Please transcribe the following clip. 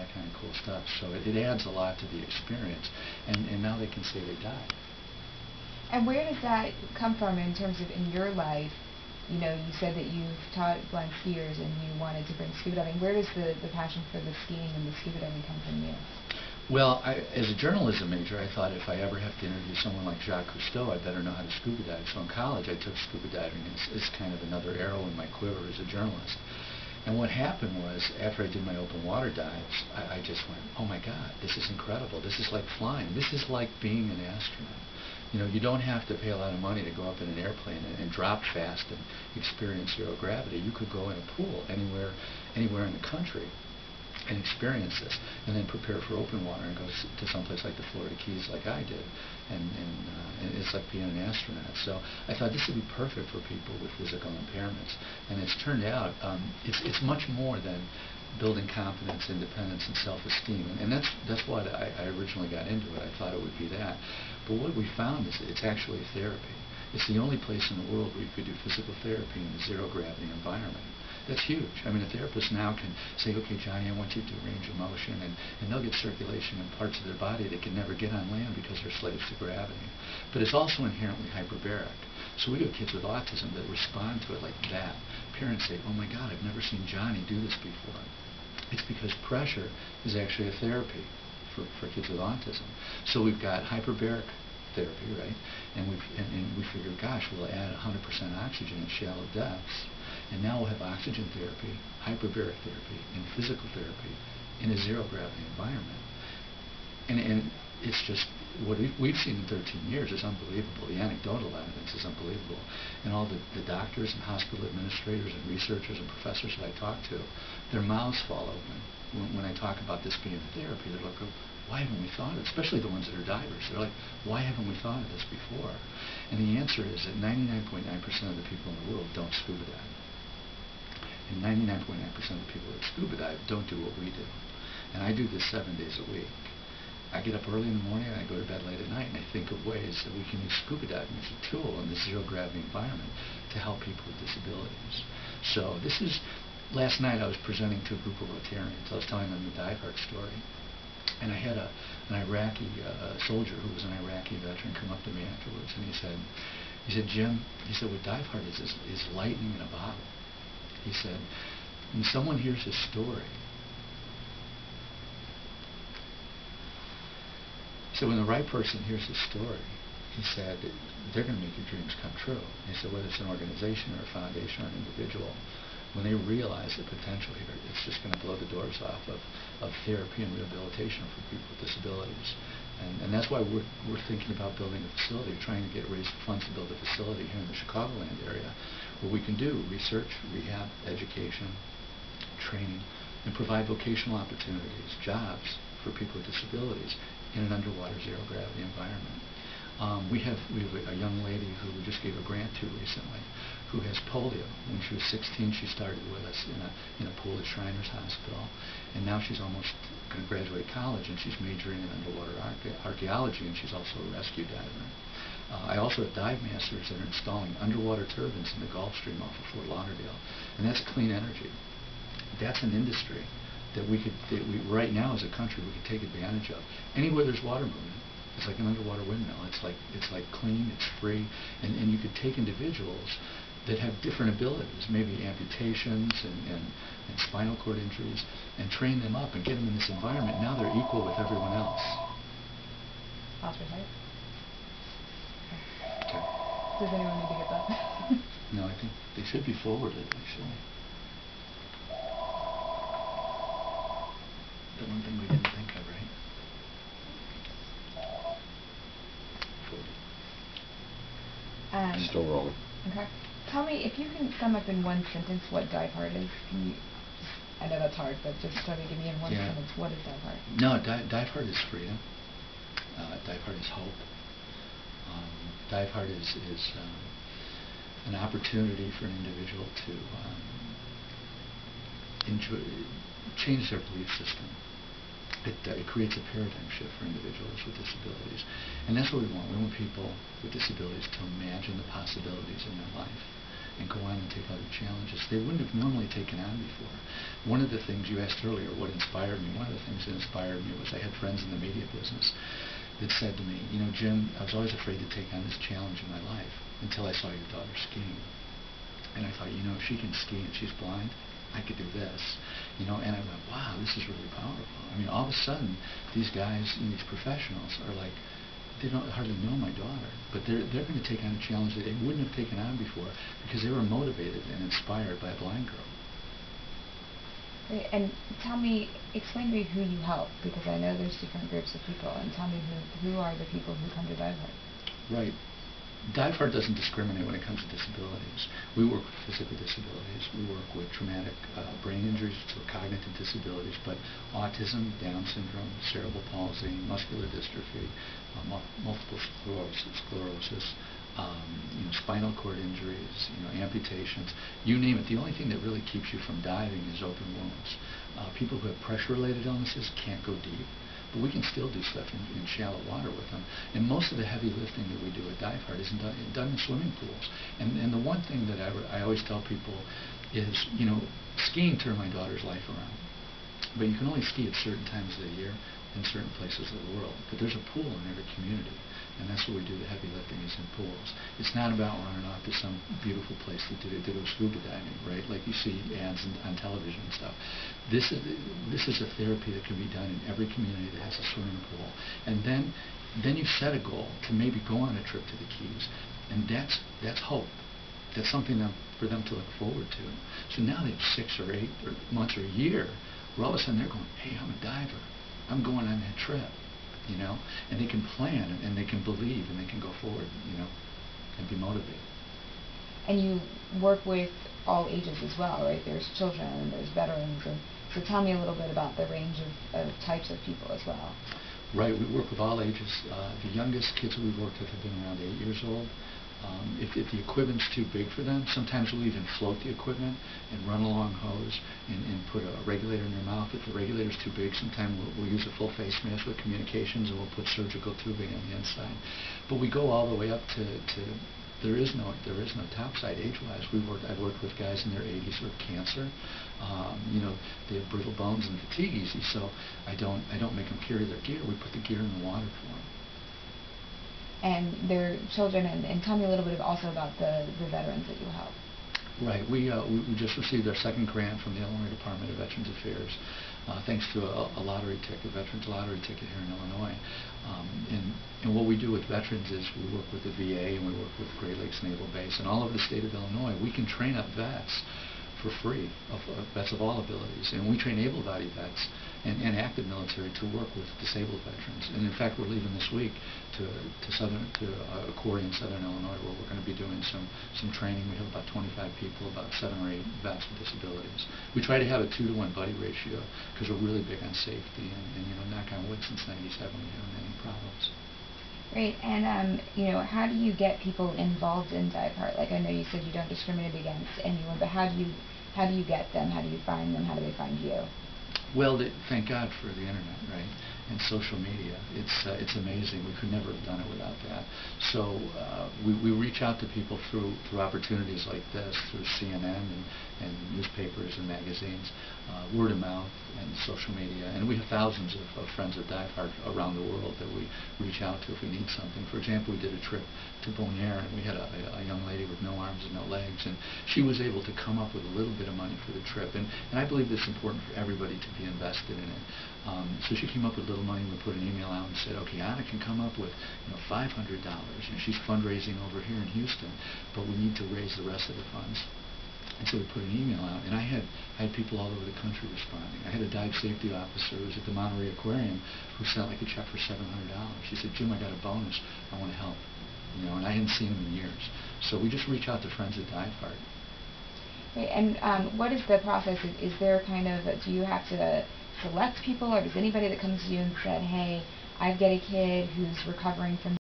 that kind of cool stuff. So it adds a lot to the experience, and now they can say they died. And where does that come from in terms of in your life? You know, you said that you've taught blind skiers and you wanted to bring scuba diving. Where does the passion for the skiing and the scuba diving come from you? Well, as a journalism major, I thought if I ever have to interview someone like Jacques Cousteau, I better know how to scuba dive. So in college, I took scuba diving as kind of another arrow in my quiver as a journalist. And what happened was, after I did my open water dives, I just went, oh my God, this is incredible. This is like flying. This is like being an astronaut. You know, you don't have to pay a lot of money to go up in an airplane and drop fast and experience zero gravity. You could go in a pool anywhere in the country and experience this, and then prepare for open water and go to someplace like the Florida Keys like I did, and it's like being an astronaut. So I thought this would be perfect for people with physical impairments, and it's turned out it's much more than building confidence, independence, and self-esteem, and that's what I originally got into it. I thought it would be that, but what we found is it's actually therapy. It's the only place in the world where you could do physical therapy in a zero-gravity environment. That's huge. I mean, a therapist now can say, okay, Johnny, I want you to do range of motion, and they'll get circulation in parts of their body that can never get on land because they're slaves to gravity. But it's also inherently hyperbaric. So we have kids with autism that respond to it like that. Parents say, oh my God, I've never seen Johnny do this before. It's because pressure is actually a therapy for kids with autism. So we've got hyperbaric therapy, right? And we figured, gosh, we'll add 100% oxygen at shallow depths, and now we'll have oxygen therapy, hyperbaric therapy, and physical therapy in a zero-gravity environment. And it's just, what we've seen in 13 years is unbelievable. The anecdotal evidence is unbelievable. And all the doctors and hospital administrators and researchers and professors that I talk to, their mouths fall open when I talk about this being therapy. They're like, why haven't we thought of it? Especially the ones that are divers. They're like, why haven't we thought of this before? And the answer is that 99.9% of the people in the world don't scuba dive. And 99.9% of the people that scuba dive don't do what we do. And I do this 7 days a week. I get up early in the morning and I go to bed late at night, and I think of ways that we can use scuba diving as a tool in this zero-gravity environment to help people with disabilities. So this is, last night I was presenting to a group of Rotarians. I was telling them the Diveheart story. And I had an Iraqi soldier who was an Iraqi veteran come up to me afterwards, and he said, Jim, he said, what Diveheart is lightning in a bottle. He said, when someone hears his story, so when the right person hears his story, he said, they're going to make your dreams come true. He said, whether it's an organization or a foundation or an individual, when they realize the potential here, it's just going to blow the doors off of therapy and rehabilitation for people with disabilities. And that's why we're thinking about building a facility, trying to raise funds to build a facility here in the Chicagoland area where we can do research, rehab, education, training, and provide vocational opportunities, jobs for people with disabilities in an underwater zero-gravity environment. We have a young lady who we just gave a grant to recently who has polio. When she was 16, she started with us in a pool at Shriners Hospital, and now she's almost going to graduate college, and she's majoring in underwater archaeology, and she's also a rescue diver. I also have dive masters that are installing underwater turbines in the Gulf Stream off of Fort Lauderdale, and that's clean energy. That's an industry that we right now as a country we could take advantage of. Anywhere there's water movement, it's like an underwater windmill. It's like clean, it's free, and you could take individuals that have different abilities, maybe amputations and spinal cord injuries, and train them up and get them in this environment. Now they're equal with everyone else. Oscar's right. Okay. Does anyone need to get that? No, I think they should be forwarded, actually. The one thing we didn't think of, right? Still rolling. Okay. Tell me, if you can sum up in one sentence what Diveheart is, can you, I know that's hard, but just try to give me in one sentence, what is Diveheart? No, Diveheart is freedom. Diveheart is hope. Diveheart is an opportunity for an individual to change their belief system. It creates a paradigm shift for individuals with disabilities. And that's what we want. We want people with disabilities to imagine the possibilities in their life. and go on and take other challenges they wouldn't have normally taken on before. One of the things you asked earlier, what inspired me, one of the things that inspired me was I had friends in the media business that said to me, you know, Jim, I was always afraid to take on this challenge in my life until I saw your daughter skiing. And I thought, you know, if she can ski and she's blind, I could do this, you know, and I went, wow, this is really powerful. I mean, all of a sudden, these guys, these professionals are like, they don't hardly know my daughter, but they're going to take on a challenge that they wouldn't have taken on before because they were motivated and inspired by a blind girl. Great. And explain to me who you help, because I know there's different groups of people, and tell me who are the people who come to Diveheart. Right. Diveheart doesn't discriminate when it comes to disabilities. We work with physical disabilities. We work with traumatic brain injuries, so cognitive disabilities, but autism, Down syndrome, cerebral palsy, muscular dystrophy, multiple sclerosis, you know, spinal cord injuries, you know, amputations, you name it. The only thing that really keeps you from diving is open wounds. People who have pressure-related illnesses can't go deep. But we can still do stuff in shallow water with them. And most of the heavy lifting that we do at Diveheart isn't done in swimming pools. And the one thing that I always tell people is, you know, skiing turned my daughter's life around. But you can only ski at certain times of the year in certain places of the world. But there's a pool in every community. And that's what we do, the heavy lifting is in pools. It's not about running off to some beautiful place to go scuba diving, right? Like you see ads on television and stuff. This is a therapy that can be done in every community that has a swimming pool. And then you set a goal to maybe go on a trip to the Keys. And that's hope. That's something for them to look forward to. So now they have 6 or 8 months or a year where all of a sudden they're going, hey, I'm a diver. I'm going on that trip. You know, and they can plan and they can believe and they can go forward, you know, and be motivated. And you work with all ages as well, right? There's children and there's veterans, and so tell me a little bit about the range of types of people as well. Right, we work with all ages. The youngest kids that we've worked with have been around 8 years old. If the equipment's too big for them, sometimes we'll even float the equipment and run along hose and put a regulator in their mouth. If the regulator's too big, sometimes we'll use a full face mask with communications, and we'll put surgical tubing on the inside. But we go all the way up to there is no topside age-wise. I've worked with guys in their 80s with cancer. You know, they have brittle bones and fatigue easy, so I don't make them carry their gear. We put the gear in the water for them. And their children, and tell me a little bit also about the veterans that you help. Right. We just received our second grant from the Illinois Department of Veterans Affairs, thanks to a lottery ticket, a veterans lottery ticket here in Illinois. And what we do with veterans is we work with the VA and we work with Great Lakes Naval Base, and all over the state of Illinois we can train up vets for free, vets of all abilities. And we train able-bodied vets and active military to work with disabled veterans. And in fact, we're leaving this week to a quarry in southern Illinois where we're going to be doing some training. We have about 25 people, about 7 or 8 vets with disabilities. We try to have a 2-to-1 buddy ratio because we're really big on safety. And you know, knock on wood, since '97 we haven't had any problems. Great. And you know, how do you get people involved in Diveheart? Like, I know you said you don't discriminate against anyone, but how do you get them? How do you find them? How do they find you? Well, thank God for the internet, right, and social media. It's amazing. We could never have done it without that. So we reach out to people through opportunities like this, through CNN and newspapers and magazines, word of mouth and social media. And we have thousands of friends at Diveheart around the world that we reach out to if we need something. For example, we did a trip to Bonaire, and we had a young lady with no arms and no legs, and she was able to come up with a little bit of money for the trip. And I believe it's important for everybody to be invested in it. So she came up with a little money. We put an email out and said, okay, Anna can come up with $500. And she's fundraising over here in Houston, but we need to raise the rest of the funds. And so we put an email out, and I had people all over the country responding. I had a dive safety officer who was at the Monterey Aquarium who sent like a check for $700. She said, Jim, I got a bonus. I want to help. And I hadn't seen him in years. So we just reach out to friends at Diveheart. Right, and what is the process? Is there do you have to select people, or does anybody that comes to you and said, hey, I've got a kid who's recovering from